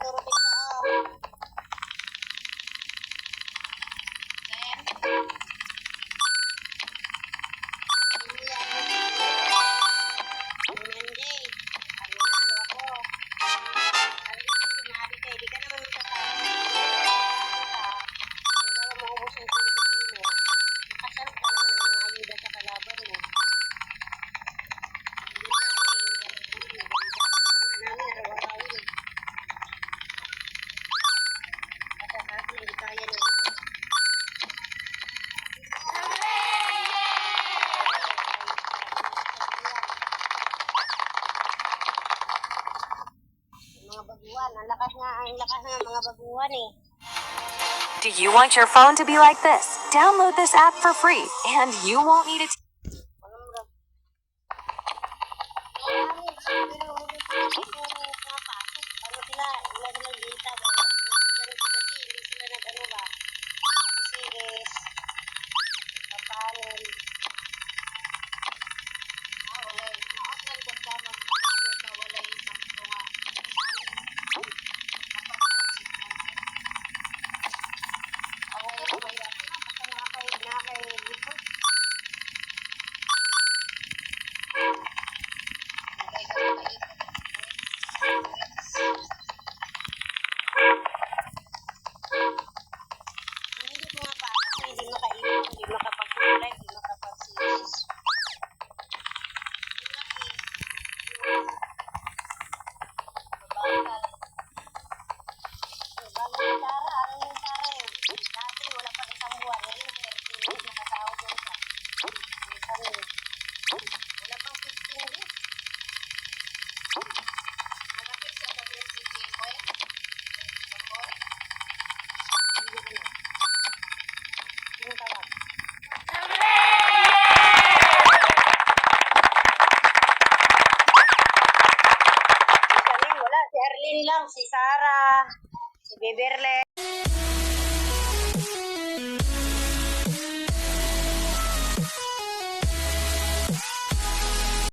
Dorotek sa baguhan. Ang lakas nga mga baguhan eh. Do you want your phone to be like this? Download this app for free, and you won't need it. Si Arlene lang, si Sarah, si Beverly.